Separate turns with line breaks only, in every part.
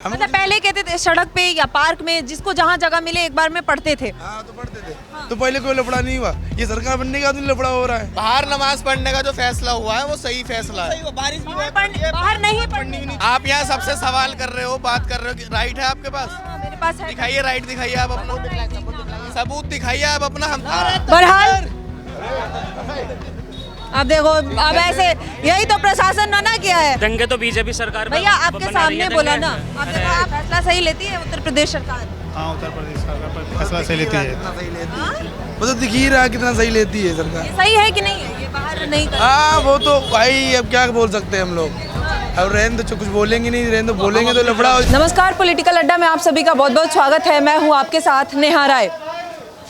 मतलब पहले कहते थे सड़क पे या पार्क में जिसको जहाँ जगह मिले एक बार में पढ़ते थे।
हाँ तो पढ़ते थे। तो पहले कोई लफड़ा नहीं हुआ, ये सरकार बनने के बाद लफड़ा हो रहा है।
बाहर नमाज पढ़ने का जो फैसला हुआ है वो सही फैसला है। बारिश भी
बाहर नहीं पढ़नी नहीं।
आप यहाँ सबसे सवाल कर रहे हो, बात कर रहे हो, राइट है आपके पास?
मेरे पास है।
दिखाइए राइट, दिखाइए आप अपना सबूत दिखाइए आप अपना। हम
बहरहाल अब देखो, अब ऐसे यही तो प्रशासन ने ना किया है।
दंगे तो बीजेपी सरकार
भैया आपके सामने बोला ना, आप देखो आप फैसला सही लेती है उत्तर प्रदेश सरकार।
हाँ, उत्तर प्रदेश सरकार फैसला सही लेती है।
वो तो दिख ही रहा है कितना सही लेती है सरकार।
ये सही है कि नहीं है? ये बाहर नहीं कर।
हाँ वो तो भाई अब क्या बोल सकते हैं हम लोग। अब रहने तो कुछ बोलेंगे नहीं, रहने तो बोलेंगे तो लफड़ा हो।
नमस्कार, पॉलिटिकल अड्डा में आप सभी का बहुत बहुत स्वागत है। मैं हूँ आपके साथ नेहा राय।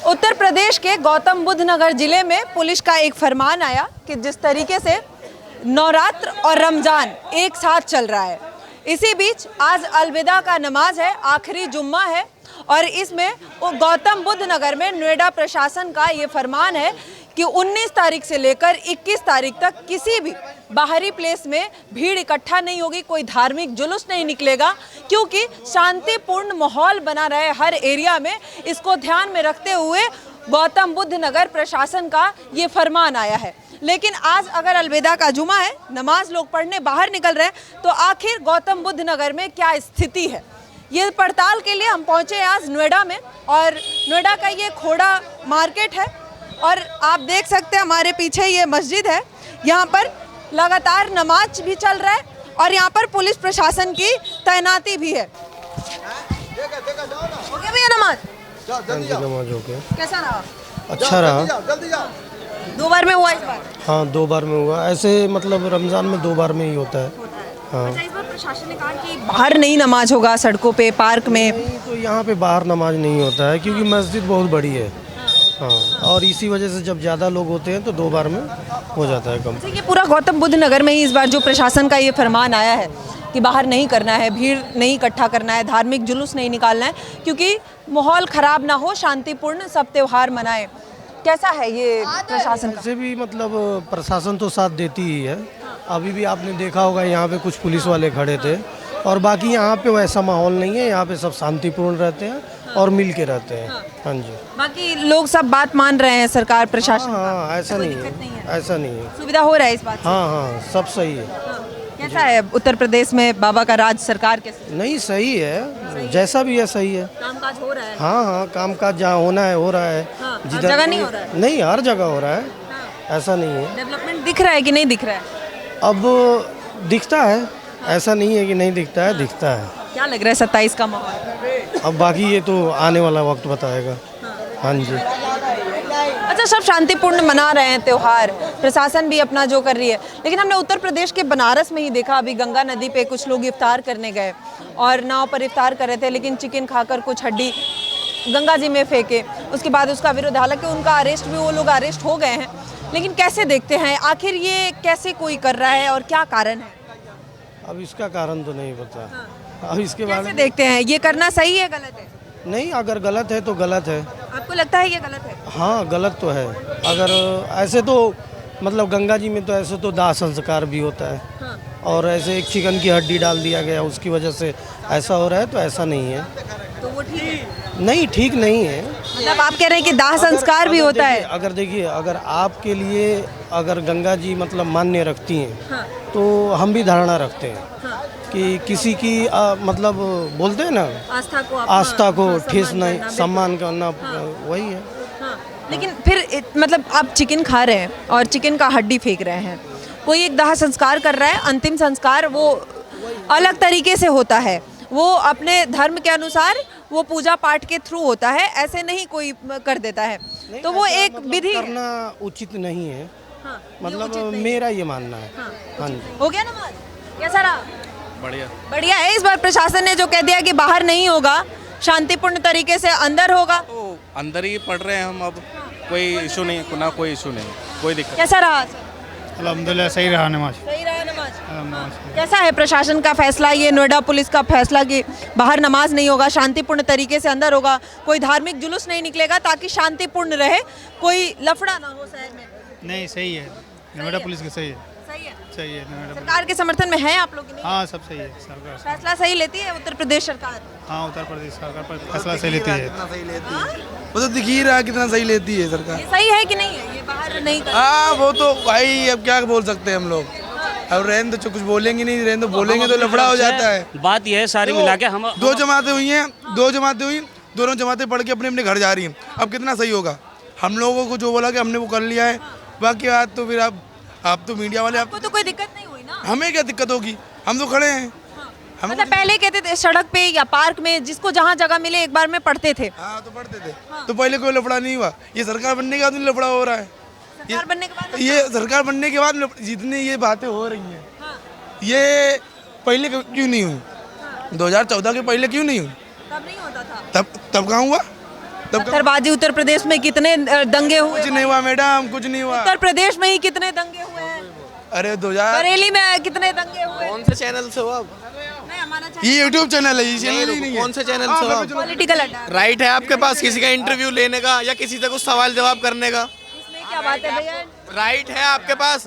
उत्तर प्रदेश के गौतम बुद्ध नगर जिले में पुलिस का एक फरमान आया कि जिस तरीके से नवरात्र और रमजान एक साथ चल रहा है, इसी बीच आज अलविदा का नमाज है, आखिरी जुम्मा है और इसमें वो गौतम बुद्ध नगर में नोएडा प्रशासन का ये फरमान है कि 19 तारीख से लेकर 21 तारीख तक किसी भी बाहरी प्लेस में भीड़ इकट्ठा नहीं होगी, कोई धार्मिक जुलूस नहीं निकलेगा, क्योंकि शांतिपूर्ण माहौल बना रहे हर एरिया में। इसको ध्यान में रखते हुए गौतम बुद्ध नगर प्रशासन का ये फरमान आया है। लेकिन आज अगर अलविदा का जुमा है, नमाज लोग पढ़ने बाहर निकल रहे हैं, तो आखिर गौतम बुद्ध नगर में क्या स्थिति है, ये पड़ताल के लिए हम पहुंचे आज नोएडा में। और नोएडा का ये खोड़ा मार्केट है और आप देख सकते हैं हमारे पीछे ये मस्जिद है, यहाँ पर लगातार नमाज भी चल रहा है और यहाँ पर पुलिस प्रशासन की तैनाती भी है। ओके भैया, नमाज
नमाज हो गया,
कैसा रहा?
अच्छा रहा।
2 बार में हुआ इस बार?
हाँ 2 बार में हुआ, ऐसे मतलब रमजान में 2 बार में ही होता है। हाँ।
अच्छा, इस बार प्रशासन ने कहा कि बाहर नहीं नमाज होगा, सड़कों पे, पार्क में।
नहीं तो यहाँ पे बाहर नमाज नहीं होता है क्योंकि मस्जिद बहुत बड़ी है। हाँ, और इसी वजह से जब ज़्यादा लोग होते हैं तो 2 बार में हो जाता है कम।
अच्छा, ये पूरा गौतम बुद्ध नगर में ही इस बार जो प्रशासन का ये फरमान आया है कि बाहर नहीं करना है, भीड़ नहीं इकट्ठा करना है, धार्मिक जुलूस नहीं निकालना है, क्योंकि माहौल खराब ना हो, शांतिपूर्ण सब त्यौहार मनाएं। कैसा है ये प्रशासन का?
वैसे भी मतलब प्रशासन तो साथ देती ही है। अभी भी आपने देखा होगा यहाँ पे कुछ पुलिस वाले खड़े थे और बाकी यहाँ पे वैसा माहौल नहीं है। यहाँ पे सब शांतिपूर्ण रहते हैं और मिल के रहते हैं। हाँ जी,
बाकी लोग सब बात मान रहे हैं सरकार प्रशासन?
हाँ ऐसा नहीं है, ऐसा नहीं है।
सुविधा हो रहा है इस बात से?
हाँ हाँ सब सही है।
कैसा है उत्तर प्रदेश में बाबा का राज, सरकार कैसे?
नहीं सही है, जैसा भी है सही है।
कामकाज हो रहा है?
हाँ हाँ कामकाज जहाँ होना है हो रहा है।
हर जगह नहीं हो रहा है?
नहीं, हर जगह हो रहा है, ऐसा नहीं है।
डेवलपमेंट दिख रहा है कि नहीं दिख रहा है?
अब दिखता है, ऐसा नहीं है कि नहीं दिखता है, दिखता है।
क्या लग रहा है 27 का माहौल?
अब बाकी ये तो आने वाला वक्त बताएगा। हाँ जी।
अच्छा, सब शांतिपूर्ण मना रहे हैं त्योहार, प्रशासन भी अपना जो कर रही है, लेकिन हमने उत्तर प्रदेश के बनारस में ही देखा, अभी गंगा नदी पे कुछ लोग इफ्तार करने गए और नाव पर इफ्तार कर रहे थे, लेकिन चिकन खाकर कुछ हड्डी गंगा जी में फेंके। उसके बाद उसका विरोध, हालांकि उनका अरेस्ट भी, वो लोग अरेस्ट हो गए हैं, लेकिन कैसे देखते हैं आखिर ये कैसे कोई कर रहा है और क्या कारण है?
अब इसका कारण तो नहीं पता। अब इसके
कैसे
बारे में
देखते हैं ये करना सही है गलत है?
नहीं, अगर गलत है तो गलत है।
आपको लगता है ये गलत है?
हाँ गलत तो है। अगर ऐसे तो मतलब गंगा जी में तो ऐसे तो दाह संस्कार भी होता है।
हाँ।
और ऐसे एक चिकन की हड्डी डाल दिया गया, उसकी वजह से ऐसा हो रहा है, तो ऐसा नहीं है।
तो वो ठीक है?
नहीं, ठीक नहीं है।
मतलब आप कह रहे हैं कि दाह संस्कार भी होता है?
अगर देखिए, अगर आपके लिए अगर गंगा जी मतलब मान्य रखती हैं,
हाँ।
तो हम भी धारणा रखते हैं
हाँ।
कि किसी की मतलब बोलते हैं ना, आस्था को ठेस नहीं, सम्मान करना, वही है।
हाँ। लेकिन फिर मतलब आप चिकन खा रहे हैं और चिकन का हड्डी फेंक रहे हैं, कोई एक दाह संस्कार कर रहा है, अंतिम संस्कार वो अलग तरीके से होता है, वो अपने धर्म के अनुसार वो पूजा पाठ के थ्रू होता है, ऐसे नहीं कोई कर देता है, तो वो एक
मतलब
विधि
करना उचित नहीं है।
हाँ,
मतलब मेरा ये मानना है। हाँ जी।
हो गया नमाज? कैसा रहा?
बढ़िया
बढ़िया है। इस बार प्रशासन ने जो कह दिया कि बाहर नहीं होगा, शांतिपूर्ण तरीके से अंदर होगा,
तो अंदर ही पढ़ रहे हैं हम। अब कोई इशू नहीं, ना कोई इशू नहीं, कोई दिक्कत।
कैसा रहा सर?
अल्हम्दुलिल्लाह सही रहा नमाज।
सही रहा नमाज? कैसा है प्रशासन का फैसला, ये नोएडा पुलिस का फैसला कि बाहर नमाज नहीं होगा, शांतिपूर्ण तरीके से अंदर होगा, कोई धार्मिक जुलूस नहीं निकलेगा, ताकि शांतिपूर्ण रहे, कोई लफड़ा ना हो शहर में?
नहीं सही है, नोएडा पुलिस की सही है।
सही है।
चाहिए मैडम।
सरकार के समर्थन में है आप लोग कि नहीं?
हाँ सब सही है सरकार।
फैसला सही लेती है उत्तर प्रदेश सरकार?
हाँ उत्तर प्रदेश सरकार पर फैसला सही लेती है।
कितना सही लेती है वो तो दिख ही रहा है कितना सही लेती है सरकार।
ये सही है कि नहीं है? ये बाहर नहीं कर
हाँ वो तो भाई अब क्या बोल सकते हैं हम लोग। अब रहने तो कुछ बोलेंगे नहीं, रहने तो बोलेंगे तो लफड़ा हो जाता है।
बात यह है सारी मिला के हम
दो जमातें हुई हैं, दोनों जमातें पढ़ के अपने अपने घर जा रही हैं। अब कितना सही होगा? हम लोगों को जो बोला कि हमने वो कर लिया है, बाकी बात तो फिर आप तो मीडिया वाले
आपको तो कोई दिक्कत नहीं हुई ना?
हमें क्या दिक्कत होगी? हम तो खड़े हैं। हम
मतलब पहले कहते थे सड़क पे या पार्क में जिसको जहाँ जगह मिले एक बार में पढ़ते थे।
हाँ तो पढ़ते थे। तो पहले कोई लफड़ा नहीं हुआ। ये सरकार बनने के बाद लफड़ा हो रहा है।
सरकार बनने के बाद
ये सरकार बनने के बाद जितनी ये बातें हो रही हैं, ये पहले क्यों नहीं हुई? 2014 के पहले क्यों नहीं हुई?
तब नहीं होता था।
तब कहाँ हुआ? तब
पत्थरबाजी उत्तर प्रदेश में कितने दंगे हुए?
कुछ नहीं हुआ मैडम, कुछ नहीं हुआ।
उत्तर प्रदेश में ही कितने दंगे हुए हैं?
अरे 2000
बरेली में कितने दंगे हुए?
कौन से चैनल से हो आप?
नहीं, हमारा
ये यूट्यूब चैनल है, ये चैनल ही नहीं है।
कौन से चैनल से हो आप?
पॉलिटिकल अड्डा।
राइट है आपके पास किसी का इंटरव्यू लेने का या किसी से कुछ सवाल जवाब करने का?
इसमें क्या बात है भैया?
राइट है आपके पास।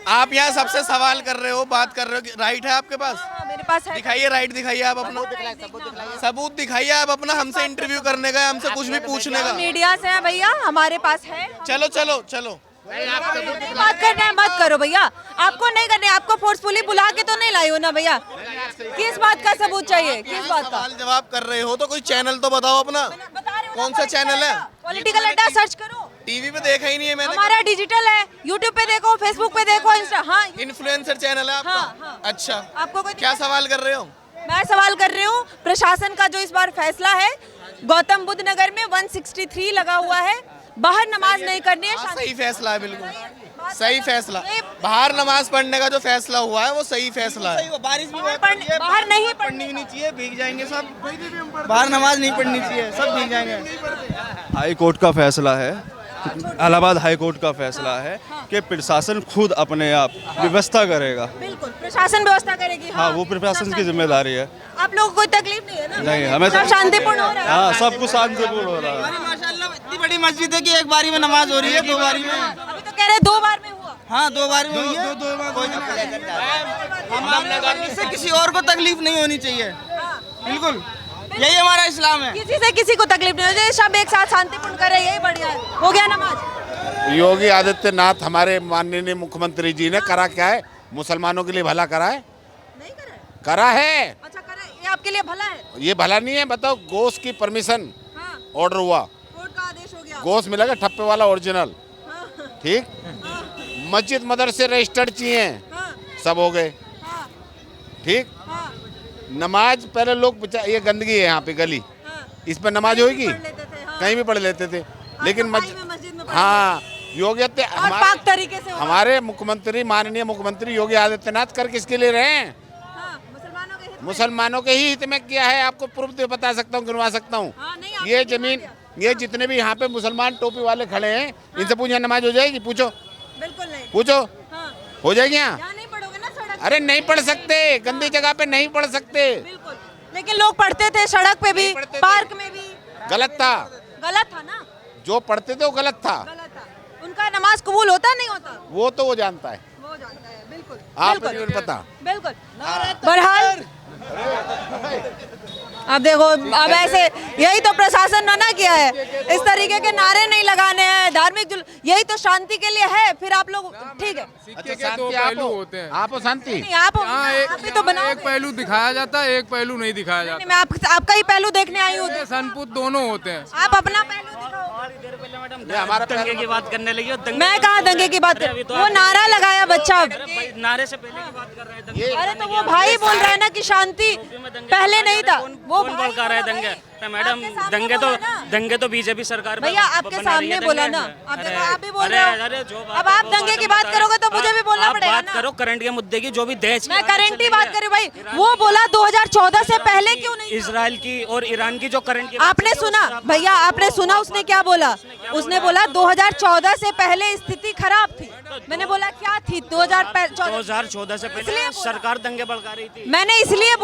आप यहाँ सबसे सवाल कर रहे हो, बात कर रहे हो, राइट है आपके पास।
हाँ, मेरे पास है।
दिखाइए राइट, दिखाइए आप अपना सबूत दिखाइए आप अपना। हमसे इंटरव्यू करने का, हमसे कुछ भी पूछने का।
मीडिया से है भैया, हमारे पास है।
चलो चलो चलो।
नहीं बात करना है मत करो भैया। आपको नहीं करना है, आपको फोर्सफुली बुला के तो नहीं लाई हो ना भैया। किस बात का सबूत चाहिए? किस बात का?
सवाल जवाब कर रहे हो तो कोई चैनल तो बताओ अपना।
बता रहे हो ना,
कौन सा चैनल है?
पॉलिटिकल अड्डा सर्च करो।
टीवी पे देखा ही नहीं है मैंने।
हमारा डिजिटल है, यूट्यूब पे देखो, फेसबुक पे देखो, इंस्टा। हाँ,
इन्फ्लुएंसर चैनल है आपका?
हाँ, हाँ।
अच्छा,
आपको कोई
क्या सवाल कर रहे हो?
मैं सवाल कर रही हूँ प्रशासन का जो इस बार फैसला है, गौतम बुद्ध नगर में 163 लगा हुआ है, बाहर नमाज नहीं करनी है।
सही फैसला है, बिल्कुल सही फैसला। बाहर नमाज पढ़ने का जो फैसला हुआ है वो सही फैसला है। बारिश भी
बाहर नहीं
पढ़नी नहीं चाहिए, भीग जाएंगे सब। बाहर नमाज नहीं पढ़नी चाहिए, सब भीग जाएंगे।
हाई कोर्ट का फैसला है, इलाहाबाद हाई कोर्ट का फैसला है कि प्रशासन खुद अपने आप व्यवस्था करेगा।
बिल्कुल प्रशासन व्यवस्था करेगी।
हाँ वो प्रशासन की जिम्मेदारी है।
आप लोगों को कोई तकलीफ नहीं है ना?
नहीं हमें
सब शांतिपूर्ण हो रहा है।
हाँ सब कुछ शांतिपूर्ण हो रहा है।
माशाल्लाह इतनी बड़ी मस्जिद है कि एक बारी में नमाज हो रही है, दो बारी में।
अभी तो कह रहे 2 बार में हुआ।
हाँ 2 बारी में हुई है। हमारे करने से किसी और को तकलीफ नहीं होनी चाहिए। बिल्कुल यही हमारा इस्लाम है।
किसी से किसी को तकलीफ नहीं हो जाए, सब एक साथ शांतिपूर्ण करे, यही बढ़िया है। हो गया नमाज।
योगी आदित्यनाथ हमारे माननीय मुख्यमंत्री जी ने करा क्या है? मुसलमानों के लिए भला करा है?
नहीं करा?
करा है।
अच्छा करा, ये आपके लिए भला है?
ये भला नहीं है। बताओ, गोश्त की परमिशन
हाँ,
ऑर्डर हुआ,
कोर्ट का आदेश हो गया।
गोश्त मिलेगा ठप्पे वाला ओरिजिनल,
हाँ,
ठीक। मस्जिद मदरसे रजिस्टर्ड चाहिए,
हाँ,
सब हो गए,
हाँ,
ठीक।
हाँ,
नमाज पहले लोग ये गंदगी है यहाँ पे गली,
हाँ।
इस पर नमाज होगी?
पढ़ लेते थे, हाँ।
कहीं भी पढ़ लेते थे, लेकिन
सफाई में मस्जिद में पढ़
हाँ योगी
और पाक तरीके से होगा।
हमारे मुख्यमंत्री माननीय मुख्यमंत्री योगी आदित्यनाथ कर किसके लिए रहे हैं?
हाँ, मुसलमानों के हित में।
मुसलमानों के ही हित में किया है। आपको प्रूफ दे बता सकता हूँ, गिनवा सकता हूँ।
हाँ, नहीं, आपने
ये
गिनवा
जमीन,
दिया।
ये जितने भी यहाँ पे मुसलमान टोपी वाले खड़े हैं, इनसे पूछे नमाज हो जाएगी? पूछो,
बिल्कुल नहीं।
पूछो,
हाँ,
हो जाएगी यहाँ?
यहाँ नहीं पढ़ोगे ना सड़क।
अरे नहीं पढ़ सकते, गंदी जगह पे नहीं पढ़ सकते।
बिल्कुल, लेकिन लोग पढ़ते थे सड़क पे भी,
पढ़ते थे।
पार्क में भी।
गलत था,
गलत था ना?
जो पढ़ते थे वो गलत था।
गलत था। उनका नमाज कबूल होता नहीं होता?
वो तो वो जानता है,
वो जानता है। बिल्कुल
आप
बिल्कुल,
नहीं पता।
बिल्कुल। बहरहाल अब देखो, अब ऐसे यही तो प्रशासन मना किया है, इस तरीके के नारे नहीं लगाने हैं, धार्मिक यही तो शांति के लिए है। फिर आप लोग ठीक है,
अच्छा शांति आप शांति
नहीं आप ही तो बनाओ।
एक पहलू दिखाया जाता है, एक पहलू नहीं दिखाया जाता।
मैं आपका ही पहलू देखने आई हूँ।
सनपुत दोनों होते हैं।
आप अपना पहलू दिखाओ।
हमारा
दंगे की बात करने लगी हो।
मैं कहाँ दंगे की बात कर, वो नारा लगाया बच्चा।
नारे से पहले की बात कर रहे हैं दंगे।
अरे तो वो भाई बोल रहा है ना कि शांति पहले नहीं था। वो
कौन बोल रहा है दंगे? मैडम दंगे तो बीजेपी सरकार
भैया आपके सामने बोला ना, आप भी बोल रहे हो। अब आप दंगे की बात करोगे तो मुझे भी बोलना पड़ेगा ना।
बात करो करंट के मुद्दे की, जो भी देश
मैं करंट की बात करूँ भाई। वो बोला 2014 से पहले क्यों नहीं?
इजराइल की और ईरान की जो करंट की
आपने सुना भैया, आपने सुना उसने क्या बोला? उसने बोला 2014 से पहले स्थिति खराब थी। मैंने बोला क्या थी?
2014 से पहले सरकार दंगे भड़का रही थी।
मैंने इसलिए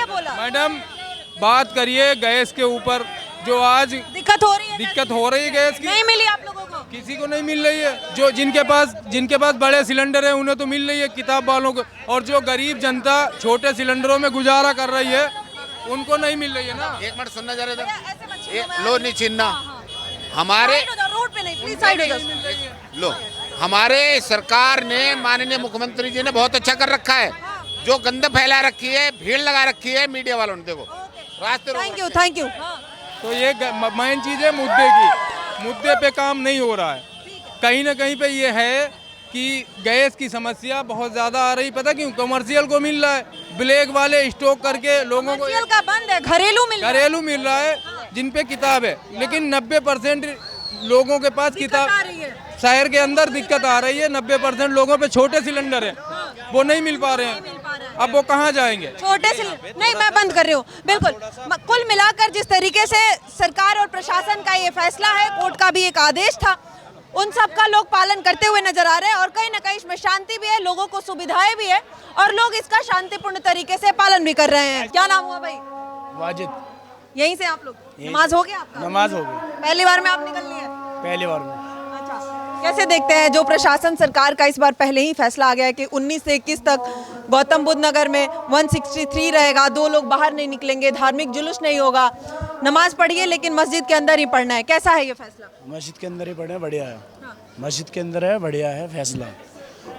बोला
मैडम बात करिए गैस के ऊपर, जो आज
दिक्कत हो रही है
गैस की।
नहीं मिली आप लोगों को?
किसी को नहीं मिल रही है। जो जिनके पास बड़े सिलेंडर है उन्हें तो मिल रही है, किताब वालों को, और जो गरीब जनता छोटे सिलेंडरों में गुजारा कर रही है उनको नहीं मिल रही है ना।
एक मिनट सुनना जरा लो नहीं छीनना हमारे
रोड पे नहीं, प्लीज साइड हो जाओ।
लो हमारे सरकार ने माननीय मुख्यमंत्री जी ने बहुत अच्छा कर रखा है। जो गंद फैला रखी है, भीड़ लगा रखी है मीडिया वालों ने, देखो रास्ते
थैंक यू।
तो ये मेन चीज़ है मुद्दे की, मुद्दे पे काम नहीं हो रहा है। कहीं ना कहीं पे ये है कि गैस की समस्या बहुत ज़्यादा आ रही, पता क्यों? कमर्शियल को मिल रहा है, ब्लैक वाले स्टॉक करके लोगों को
का बंद है, घरेलू
मिल रहा है जिन पे किताब है, लेकिन 90% लोगों के पास किताब, शहर के अंदर दिक्कत आ रही है। 90% लोगों पे छोटे सिलेंडर है, वो नहीं मिल पा रहे हैं। अब वो कहाँ जाएंगे?
छोटे सिलेंडर नहीं, मैं बंद कर रही हूँ। बिल्कुल, कुल मिलाकर जिस तरीके से सरकार और प्रशासन का ये फैसला है, कोर्ट का भी एक आदेश था, उन सब का लोग पालन करते हुए नजर आ रहे हैं। और कहीं ना कहीं इसमें शांति भी है, लोगों को सुविधाएं भी है, और लोग इसका शांतिपूर्ण तरीके से पालन भी कर रहे हैं। क्या नाम हुआ भाई?
वाजिद।
यहीं से आप लोग? नमाज हो गया आपका?
नमाज हो गई
पहली बार में आप निकल लिए?
पहली बार में।
अच्छा, कैसे देखते हैं जो प्रशासन सरकार का इस बार पहले ही फैसला आ गया है कि 19 से 21 तक गौतम बुद्ध नगर में 163 रहेगा, 2 लोग बाहर नहीं निकलेंगे, धार्मिक जुलूस नहीं होगा, नमाज पढ़िए लेकिन मस्जिद के अंदर ही पढ़ना है। कैसा है ये फैसला?
मस्जिद के अंदर ही पढ़े, बढ़िया है। मस्जिद के अंदर है, बढ़िया है फैसला,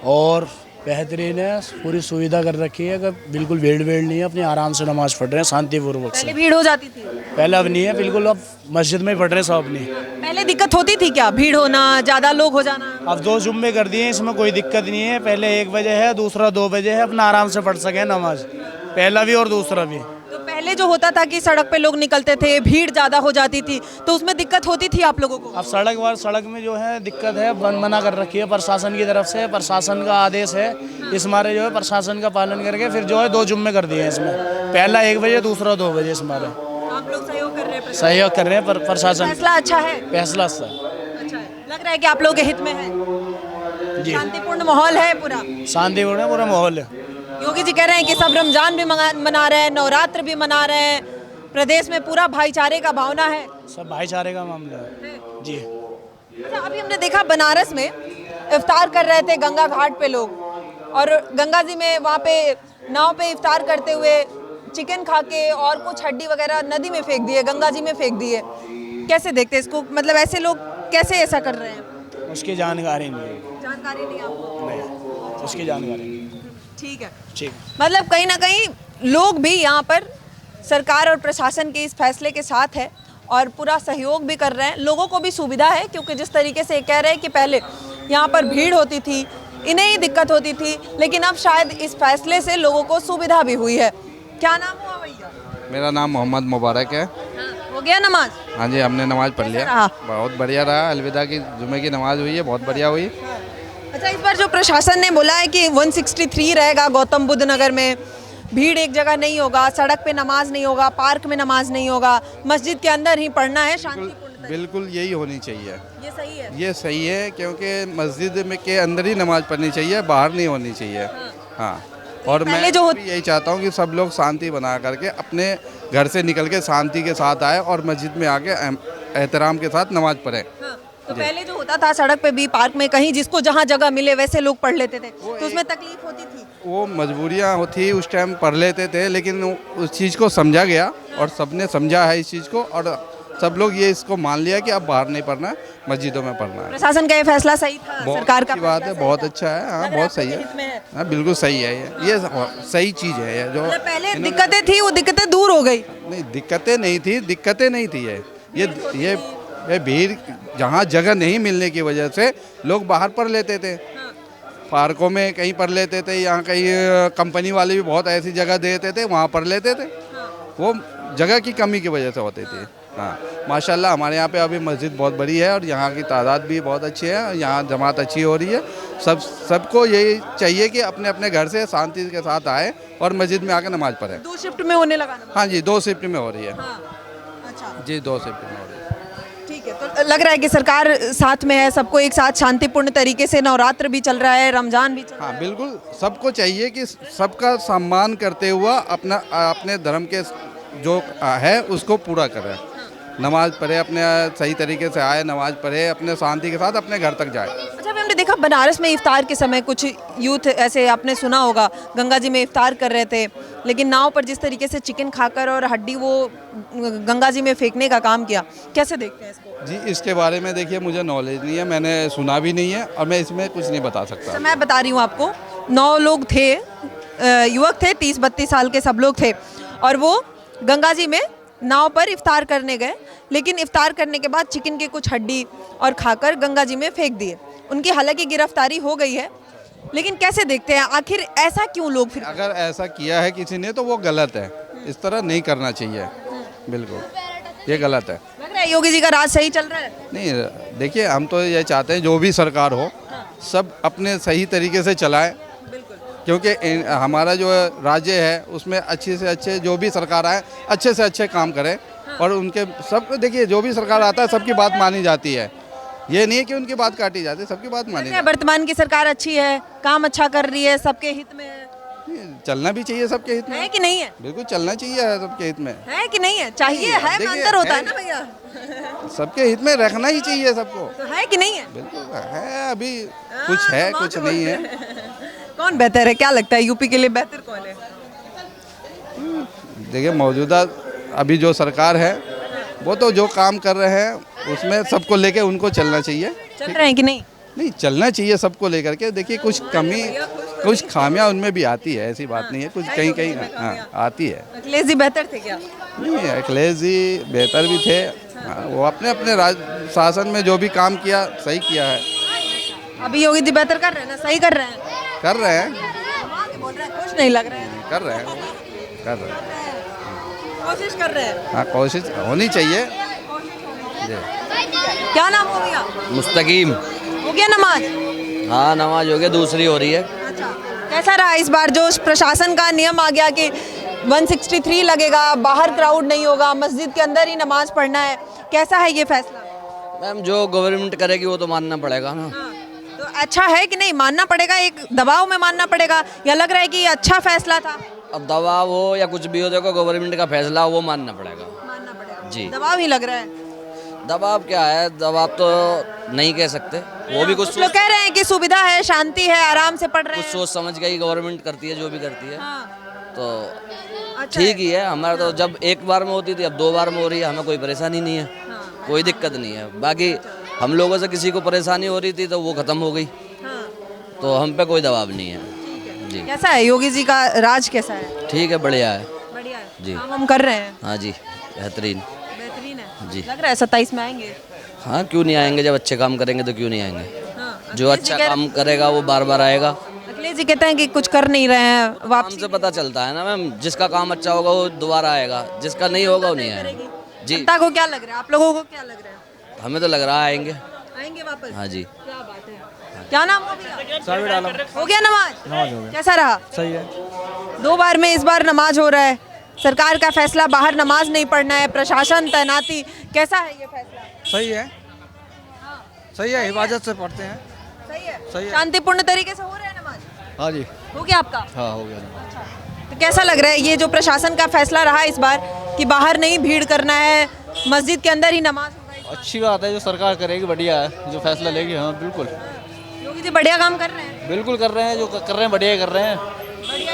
और बेहतरीन है, पूरी सुविधा कर रखी है कि बिल्कुल भीड़ नहीं है, अपनी आराम से नमाज पढ़ रहे हैं शांतिपूर्वक से।
पहले भीड़ हो जाती थी?
पहले अब नहीं है, बिल्कुल अब मस्जिद में ही पढ़ रहे हैं सब अपनी।
पहले दिक्कत होती थी क्या, भीड़ होना, ज्यादा लोग हो जाना?
अब 2 जुम्मे कर दिए, इसमें कोई दिक्कत नहीं है। पहले 1 बजे है, दूसरा 2 बजे है, अपना आराम से पढ़ सके नमाज, पहला भी और दूसरा भी।
तो पहले जो होता था कि सड़क पे लोग निकलते थे, भीड़ ज्यादा हो जाती थी, तो उसमें दिक्कत होती थी आप लोगों को?
अब सड़क में जो है दिक्कत है, बंद मना कर रखी है प्रशासन की तरफ से, प्रशासन का आदेश है, इस मारे जो है प्रशासन का पालन करके फिर जो है 2 जुम्मे कर दिए हैं इसमें, पहला 1 बजे, दूसरा 2 बजे। इस मारे
आप लोग सहयोग कर रहे हैं?
सहयोग कर रहे हैं प्रशासन।
फैसला अच्छा है?
फैसला अच्छा
है, लग रहा है कि आप लोगों के हित में है,
जी।
शांतिपूर्ण माहौल है, पूरा
शांतिपूर्ण है, पूरा माहौल है।
योगी जी कह रहे हैं कि सब रमजान भी मना रहे हैं, नवरात्र भी मना रहे हैं, प्रदेश में पूरा भाईचारे का भावना है।
सब भाईचारे का मामला है जी।
अच्छा, अभी हमने देखा बनारस में इफ्तार कर रहे थे गंगा घाट पे लोग, और गंगा जी में वहाँ पे नाव पे इफ्तार करते हुए चिकन खा के और कुछ हड्डी वगैरह नदी में फेंक दिए, गंगा जी में फेंक दिए। कैसे देखते हैं इसको, मतलब ऐसे लोग कैसे ऐसा कर रहे हैं?
उसकी जानकारी नहीं है।
जानकारी नहीं आपको?
नहीं, उसकी जानकारी नहीं।
ठीक है,
ठीक।
मतलब कहीं ना कहीं लोग भी यहाँ पर सरकार और प्रशासन के इस फैसले के साथ है और पूरा सहयोग भी कर रहे हैं। लोगों को भी सुविधा है, क्योंकि जिस तरीके से कह रहे हैं कि पहले यहाँ पर भीड़ होती थी, इन्हें ही दिक्कत होती थी, लेकिन अब शायद इस फैसले से लोगों को सुविधा भी हुई है। क्या नाम हुआ भैया?
मेरा नाम मोहम्मद मुबारक है।
हो गया नमाज?
हाँ जी, हमने नमाज पढ़ लिया,
रहा?
बहुत बढ़िया रहा। अलविदा की जुमे की नमाज हुई है, बहुत बढ़िया हुई।
अच्छा, इस बार जो प्रशासन ने बोला है कि 163 रहेगा गौतम बुद्ध नगर में, भीड़ एक जगह नहीं होगा, सड़क पे नमाज नहीं होगा, पार्क में नमाज नहीं होगा, मस्जिद के अंदर ही पढ़ना है शांतिपूर्ण।
बिल्कुल यही होनी चाहिए।
ये सही है?
ये सही है, क्योंकि मस्जिद में के अंदर ही नमाज पढ़नी चाहिए, बाहर नहीं होनी चाहिए। हाँ, और मैं
जो
भी यही चाहता हूँ कि सब लोग शांति बना करके अपने घर से निकल के शांति के साथ आए और मस्जिद में आके एहतराम के साथ नमाज पढ़ें।
तो पहले जो होता था सड़क पे भी, पार्क में, कहीं जिसको जहाँ जगह मिले वैसे लोग पढ़ लेते थे, तो उसमें तकलीफ होती थी?
वो मजबूरियाँ होती, उस टाइम पढ़ लेते थे, लेकिन उस चीज़ को समझा गया और सबने समझा है इस चीज़ को, और सब लोग ये इसको मान लिया कि अब बाहर नहीं पढ़ना है, मस्जिदों में पढ़ना है।
प्रशासन का ये फैसला सही था? सरकार का
बात है, बहुत अच्छा है। हाँ, बहुत सही है। हाँ, बिल्कुल सही है। ये सही चीज़ है। ये जो
पहले दिक्कतें थी, वो दिक्कतें दूर हो गई?
नहीं, दिक्कतें नहीं थी। ये भीड़, जहाँ जगह नहीं मिलने की वजह से लोग बाहर पढ़ लेते थे, पार्कों में कहीं पढ़ लेते थे, यहाँ कहीं कंपनी वाले भी बहुत ऐसी जगह देते थे, वहाँ पढ़ लेते थे। वो जगह की कमी की वजह से होती थी। हाँ, माशाल्लाह हमारे यहाँ पे अभी मस्जिद बहुत बड़ी है और यहाँ की तादाद भी बहुत अच्छी है, यहाँ जमात अच्छी हो रही है। सबको यही चाहिए कि अपने अपने घर से शांति के साथ आए और मस्जिद में आकर नमाज पढ़े।
2 शिफ्ट में होने लगा?
हाँ जी, 2 शिफ्ट में हो रही है।
अच्छा
जी, 2 शिफ्ट में हो रही है।
ठीक है, तो लग रहा है कि सरकार साथ में है, सबको एक साथ शांतिपूर्ण तरीके से, नवरात्र भी चल रहा है, रमजान भी चल रहा है।
हाँ, बिल्कुल सबको चाहिए कि सबका सम्मान करते हुआ अपने धर्म के जो है उसको पूरा करें। नमाज पढ़े, अपने सही तरीके से आए, नमाज पढ़े, अपने शांति के साथ अपने घर तक जाए।
अच्छा, अभी हमने देखा बनारस में इफ्तार के समय कुछ यूथ ऐसे, आपने सुना होगा, गंगा जी में इफ्तार कर रहे थे, लेकिन नाव पर जिस तरीके से चिकन खाकर और हड्डी वो गंगा जी में फेंकने का काम किया, कैसे देखते हैं इसको?
जी, इसके बारे में देखिए मुझे नॉलेज नहीं है, मैंने सुना भी नहीं है और मैं इसमें कुछ नहीं बता सकता।
अच्छा, मैं बता रही हूँ आपको, 9 लोग थे, युवक थे, 30-32 साल के सब लोग थे, और वो गंगा जी में नाव पर इफ्तार करने गए, लेकिन इफ्तार करने के बाद चिकन के कुछ हड्डी और खाकर गंगा जी में फेंक दिए। उनकी हालांकि गिरफ्तारी हो गई है, लेकिन कैसे देखते हैं, आखिर ऐसा क्यों लोग फिर?
अगर ऐसा किया है किसी ने तो वो गलत है, इस तरह नहीं करना चाहिए, बिल्कुल ये गलत है।
लग रहा है योगी जी का राज सही चल रहा है?
नहीं, देखिए हम तो ये चाहते हैं जो भी सरकार हो सब अपने सही तरीके से चलाए, क्योंकि हमारा जो राज्य है उसमें अच्छे से अच्छे जो भी सरकार आए अच्छे से अच्छे काम करें, और उनके सब, देखिए जो भी सरकार आता है सबकी बात मानी जाती है, ये नहीं है कि उनकी बात काटी जाती है, सबकी बात मानी जाती है।
वर्तमान की सरकार अच्छी है, काम अच्छा कर रही है, सबके हित में है,
चलना भी चाहिए सबके हित में,
है कि नहीं है?
बिल्कुल चलना चाहिए सबके हित में,
है कि नहीं है? चाहिए है में अंतर होता है ना भैया,
सबके हित में रखना ही चाहिए सबको।
तो है कि नहीं है?
बिल्कुल है, अभी कुछ है कुछ नहीं है।
कौन बेहतर है, क्या लगता है यूपी के लिए बेहतर कौन है?
देखिए मौजूदा अभी जो सरकार है वो तो जो काम कर रहे हैं उसमें सबको लेके उनको चलना चाहिए।
चल रहे हैं कि नहीं?
नहीं, चलना चाहिए सबको लेकर के। देखिए कुछ कमी कुछ खामियां उनमें भी आती है, ऐसी बात नहीं है, कुछ कहीं कहीं आती है।
अखिलेश जी बेहतर थे क्या?
नहीं, अखिलेश जी बेहतर भी थे, वो अपने अपने राज शासन में जो भी काम किया सही किया है।
अभी योगी जी बेहतर कर रहे हैं ना, सही कर रहे हैं?
कर रहे हैं,
बोल रहे हैं, कुछ नहीं लग रहा है,
कर रहे हैं, कर रहे हैं,
कोशिश कर रहे हैं।
हाँ कोशिश होनी चाहिए।
क्या नाम हो गया?
मुस्तकीम।
हो गया नमाज?
हाँ नमाज हो गया, दूसरी हो रही है।
अच्छा, कैसा रहा इस बार जो प्रशासन का नियम आ गया कि 163 लगेगा, बाहर क्राउड नहीं होगा, मस्जिद के अंदर ही नमाज पढ़ना है, कैसा है ये फैसला?
मैम जो गवर्नमेंट करेगी वो तो मानना पड़ेगा ना।
तो अच्छा है कि नहीं, मानना पड़ेगा, एक दबाव में मानना पड़ेगा, या लग रहा है कि ये अच्छा फैसला था?
अब दबाव हो या कुछ भी हो, देखो गवर्नमेंट का फैसला वो मानना पड़ेगा।
मानना पड़ेगा
जी।
दबाव ही लग रहा है।
दबाव क्या है, दबाव तो नहीं कह सकते, वो भी कुछ
लोग कह रहे हैं कि सुविधा है, शांति है, आराम से पढ़ रहे
कुछ
हैं।
सोच समझ के ही गवर्नमेंट करती है जो भी करती है, तो
अच्छा
ठीक ही है। हमारा तो जब एक बार में होती थी, अब 2 बार में हो रही है, हमें कोई परेशानी नहीं है, कोई दिक्कत नहीं है। बाकी हम लोगों से किसी को परेशानी हो रही थी तो वो ख़त्म हो गई, तो हम पे कोई दबाव नहीं है जी।
कैसा है योगी जी का राज, कैसा है?
ठीक है, बढ़िया है।
बढ़िया है
जी।
काम हम कर रहे हैं?
हाँ जी, बेहतरीन।
बेहतरीन है
जी।
लग रहा है 27 में आएंगे?
हाँ क्यों नहीं आएंगे, जब अच्छे काम करेंगे तो क्यों नहीं आएंगे। जो
अखिलेश जी
अच्छा काम करेगा वो बार बार आएगा।
अखिलेश जी कहते हैं कि कुछ कर नहीं रहे हैं,
काम
वापसी
से पता चलता है ना मैम, जिसका काम अच्छा होगा वो दोबारा आएगा, जिसका नहीं होगा वो नहीं आएगा जी।
जनता को क्या लग रहा है, आप लोगों को क्या लग रहा है?
हमें तो लग रहा है आएंगे।
आएंगे वापस?
हाँ जी।
क्या बात है। क्या नाम हो गया? हो गया नमाज? नमाज हो गया। कैसा रहा?
सही है।
2 बार में इस बार नमाज हो रहा है, सरकार का फैसला बाहर नमाज नहीं पढ़ना है, प्रशासन तैनाती, कैसा है ये फैसला?
सही है, सही है, हिफाजत से पढ़ते हैं।
सही है,
सही है।
शांतिपूर्ण तरीके से हो रहा है नमाज?
हाँ जी,
हो गया आपका?
हाँ हो गया।
तो कैसा लग रहा है ये जो प्रशासन का फैसला रहा इस बार कि बाहर नहीं भीड़ करना है, मस्जिद के अंदर ही नमाज होगा इस बार?
अच्छी बात है, जो सरकार करेगी बढ़िया है, जो फैसला लेगी। हाँ बिल्कुल,
योगी जी बढ़िया काम कर रहे हैं?
बिल्कुल कर रहे हैं, जो कर रहे हैं बढ़िया कर रहे हैं।
बढ़िया